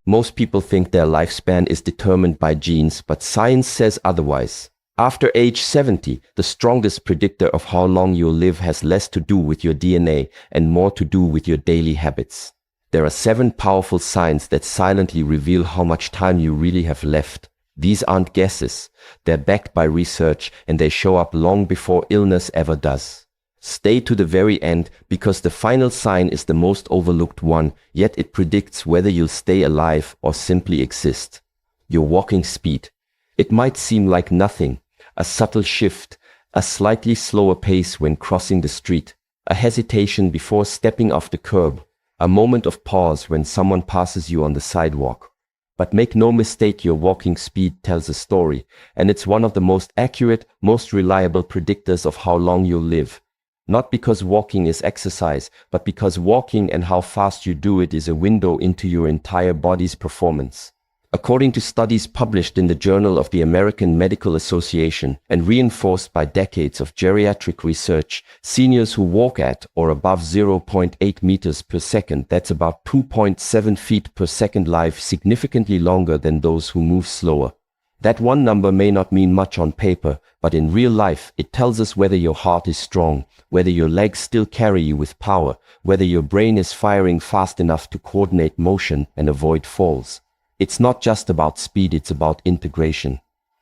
Most people think their lifespan is determined by genes, but science says otherwise. After age 70, the strongest predictor of how long you'll live has less to do with your DNA and more to do with your daily habits. There are 7 powerful signs that silently reveal how much time you really have left. These aren't guesses. They're backed by research, and they show up long before illness ever does. Stay to the very end, because the final sign is the most overlooked one, yet it predicts whether you'll stay alive or simply exist. Your walking speed. It might seem like nothing, a subtle shift, a slightly slower pace when crossing the street, a hesitation before stepping off the curb, a moment of pause when someone passes you on the sidewalk. But make no mistake, your walking speed tells a story, and it's one of the most accurate, most reliable predictors of how long you'll live. Not because walking is exercise, but because walking and how fast you do it is a window into your entire body's performance. According to studies published in the Journal of the American Medical Association and reinforced by decades of geriatric research, seniors who walk at or above 0.8 meters per second, that's about 2.7 feet per second, live significantly longer than those who move slower. That one number may not mean much on paper, but in real life it tells us whether your heart is strong, whether your legs still carry you with power, whether your brain is firing fast enough to coordinate motion and avoid falls. It's not just about speed, it's about integration.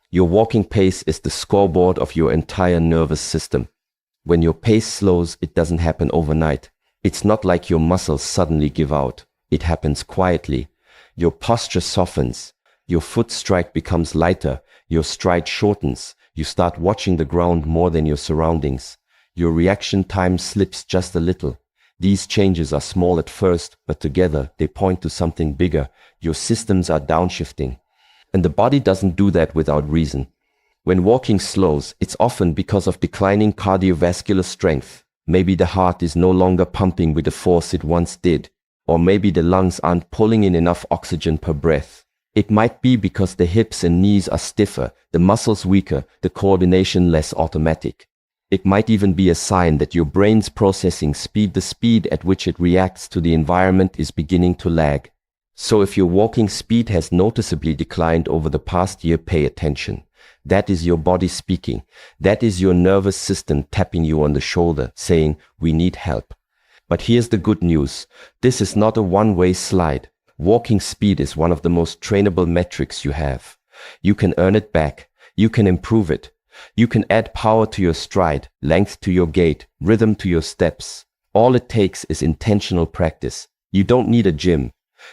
Your walking pace is the scoreboard of your entire nervous system. When your pace slows, it doesn't happen overnight. It's not like your muscles suddenly give out. It happens quietly. Your posture softens. Your foot strike becomes lighter. Your stride shortens. You start watching the ground more than your surroundings. Your reaction time slips just a little. These changes are small at first, but together they point to something bigger. Your systems are downshifting. And the body doesn't do that without reason. When walking slows, it's often because of declining cardiovascular strength. Maybe the heart is no longer pumping with the force it once did. Or maybe the lungs aren't pulling in enough oxygen per breath. It might be because the hips and knees are stiffer, the muscles weaker, the coordination less automatic. It might even be a sign that your brain's processing speed, the speed at which it reacts to the environment, is beginning to lag. So if your walking speed has noticeably declined over the past year, pay attention. That is your body speaking. That is your nervous system tapping you on the shoulder, saying, "We need help." But here's the good news. This is not a one-way slide. Walking speed is one of the most trainable metrics you have. You can earn it back. You can improve it. You can add power to your stride, length to your gait, rhythm to your steps. All it takes is intentional practice. You don't need a gym.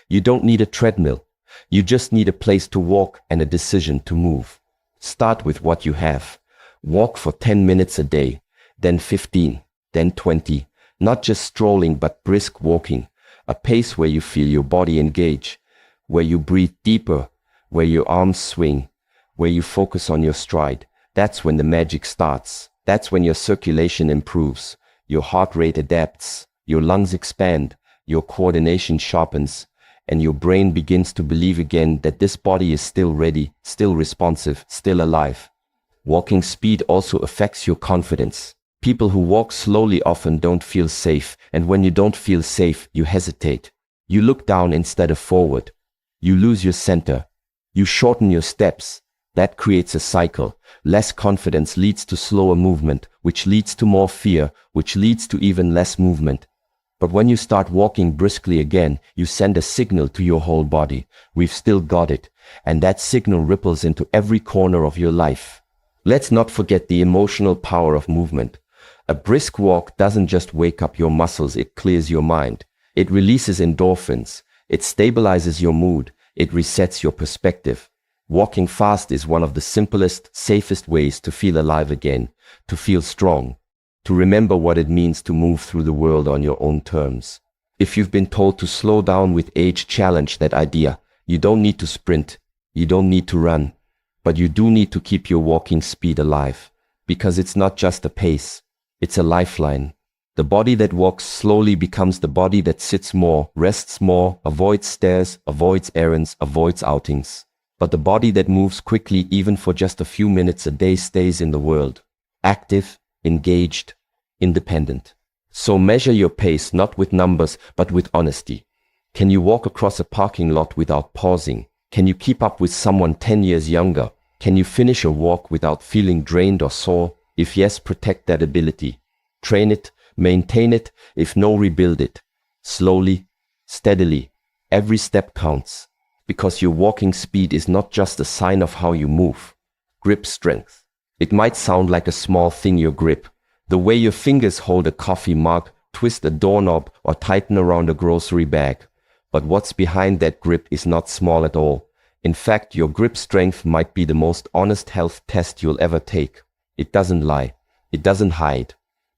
You don't need a treadmill. You just need a place to walk and a decision to move. Start with what you have. Walk for 10 minutes a day, then 15, then 20. Not just strolling, but brisk walking. A pace where you feel your body engage, where you breathe deeper, where your arms swing, where you focus on your stride. That's when the magic starts. That's when your circulation improves, your heart rate adapts, your lungs expand, your coordination sharpens, and your brain begins to believe again that this body is still ready, still responsive, still alive. Walking speed also affects your confidence. People who walk slowly often don't feel safe, and when you don't feel safe, you hesitate. You look down instead of forward. You lose your center. You shorten your steps. That creates a cycle. Less confidence leads to slower movement, which leads to more fear, which leads to even less movement. But when you start walking briskly again, you send a signal to your whole body. We've still got it. And that signal ripples into every corner of your life. Let's not forget the emotional power of movement. A brisk walk doesn't just wake up your muscles, it clears your mind. It releases endorphins. It stabilizes your mood. It resets your perspective. Walking fast is one of the simplest, safest ways to feel alive again, to feel strong, to remember what it means to move through the world on your own terms. If you've been told to slow down with age, challenge that idea. You don't need to sprint. You don't need to run. But you do need to keep your walking speed alive, because it's not just a pace. It's a lifeline. The body that walks slowly becomes the body that sits more, rests more, avoids stairs, avoids errands, avoids outings. But the body that moves quickly, even for just a few minutes a day, stays in the world. Active, engaged, independent. So measure your pace not with numbers, but with honesty. Can you walk across a parking lot without pausing? Can you keep up with someone 10 years younger? Can you finish a walk without feeling drained or sore? If yes, protect that ability. Train it, maintain it. If no, rebuild it. Slowly, steadily. Every step counts. Because your walking speed is not just a sign of how you move. Grip strength. It might sound like a small thing, your grip. The way your fingers hold a coffee mug, twist a doorknob, or tighten around a grocery bag. But what's behind that grip is not small at all. In fact, your grip strength might be the most honest health test you'll ever take. It doesn't lie. It doesn't hide.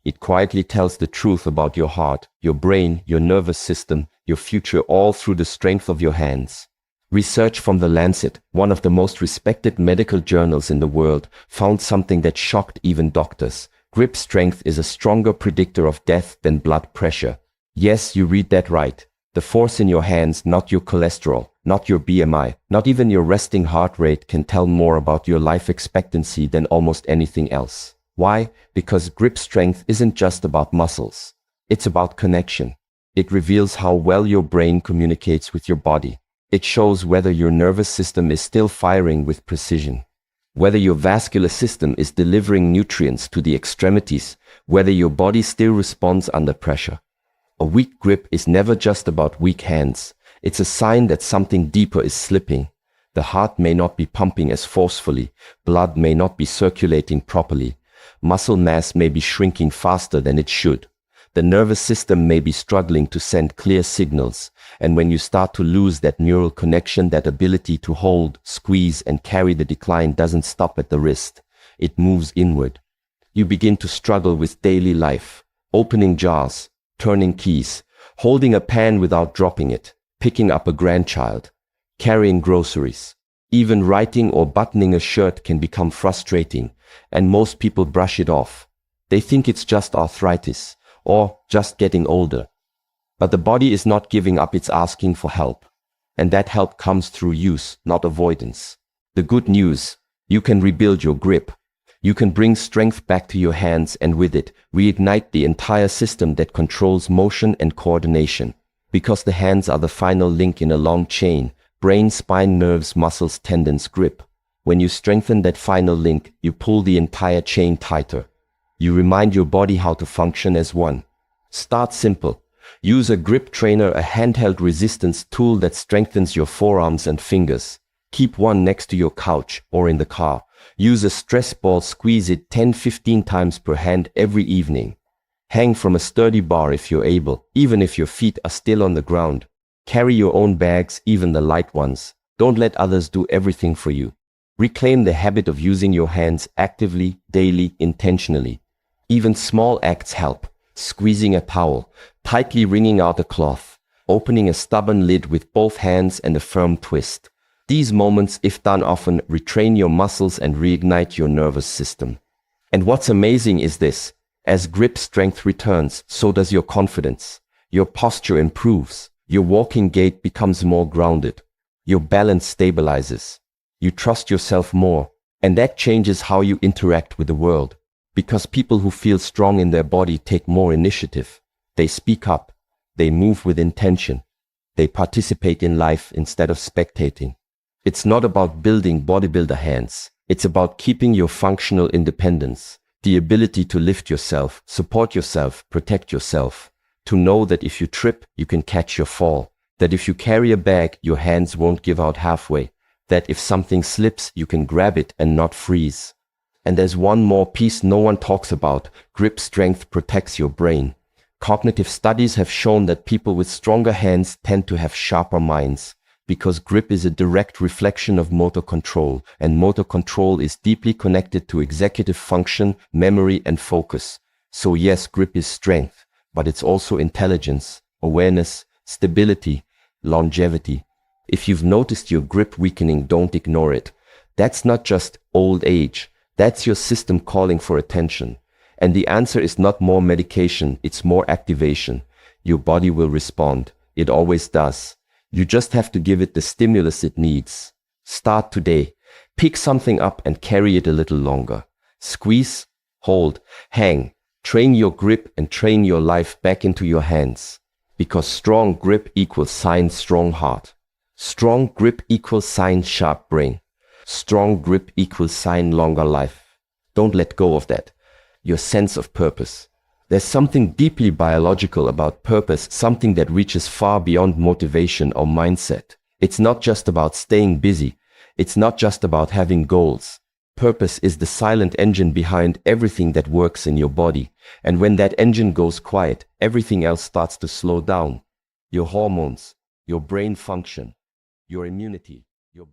It quietly tells the truth about your heart, your brain, your nervous system, your future, all through the strength of your hands. Research from The Lancet, one of the most respected medical journals in the world, found something that shocked even doctors. Grip strength is a stronger predictor of death than blood pressure. Yes, you read that right. The force in your hands, not your cholesterol, not your BMI, not even your resting heart rate, can tell more about your life expectancy than almost anything else. Why? Because grip strength isn't just about muscles. It's about connection. It reveals how well your brain communicates with your body. It shows whether your nervous system is still firing with precision, whether your vascular system is delivering nutrients to the extremities, whether your body still responds under pressure. A weak grip is never just about weak hands. It's a sign that something deeper is slipping. The heart may not be pumping as forcefully. Blood may not be circulating properly. Muscle mass may be shrinking faster than it should. The nervous system may be struggling to send clear signals. And when you start to lose that neural connection, that ability to hold, squeeze, and carry, the decline doesn't stop at the wrist. It moves inward. You begin to struggle with daily life, opening jars, turning keys, holding a pan without dropping it, picking up a grandchild, carrying groceries. Even writing or buttoning a shirt can become frustrating, and most people brush it off. They think it's just arthritis or just getting older. But the body is not giving up, it's asking for help. And that help comes through use, not avoidance. The good news: you can rebuild your grip. You can bring strength back to your hands, and with it, reignite the entire system that controls motion and coordination. Because the hands are the final link in a long chain: brain, spine, nerves, muscles, tendons, grip. When you strengthen that final link, you pull the entire chain tighter. You remind your body how to function as one. Start simple. Use a grip trainer, a handheld resistance tool that strengthens your forearms and fingers. Keep one next to your couch or in the car. Use a stress ball, squeeze it 10-15 times per hand every evening. Hang from a sturdy bar if you're able, even if your feet are still on the ground. Carry your own bags, even the light ones. Don't let others do everything for you. Reclaim the habit of using your hands actively, daily, intentionally. Even small acts help. Squeezing a towel, tightly wringing out a cloth, opening a stubborn lid with both hands and a firm twist. These moments, if done often, retrain your muscles and reignite your nervous system. And what's amazing is this: as grip strength returns, so does your confidence. Your posture improves. Your walking gait becomes more grounded. Your balance stabilizes. You trust yourself more. And that changes how you interact with the world. Because people who feel strong in their body take more initiative. They speak up. They move with intention. They participate in life instead of spectating. It's not about building bodybuilder hands. It's about keeping your functional independence, the ability to lift yourself, support yourself, protect yourself, to know that if you trip, you can catch your fall, that if you carry a bag, your hands won't give out halfway, that if something slips, you can grab it and not freeze. And there's one more piece no one talks about: grip strength protects your brain. Cognitive studies have shown that people with stronger hands tend to have sharper minds, because grip is a direct reflection of motor control, and motor control is deeply connected to executive function, memory, and focus. So yes, grip is strength, but it's also intelligence, awareness, stability, longevity. If you've noticed your grip weakening, don't ignore it. That's not just old age. That's your system calling for attention. And the answer is not more medication, it's more activation. Your body will respond. It always does. You just have to give it the stimulus it needs. Start today. Pick something up and carry it a little longer. Squeeze, hold, hang. Train your grip and train your life back into your hands. Because strong grip equals sign strong heart. Strong grip equals sign sharp brain. Strong grip equals sign longer life. Don't let go of that. Your sense of purpose. There's something deeply biological about purpose, something that reaches far beyond motivation or mindset. It's not just about staying busy. It's not just about having goals. Purpose is the silent engine behind everything that works in your body. And when that engine goes quiet, everything else starts to slow down. Your hormones, your brain function, your immunity, your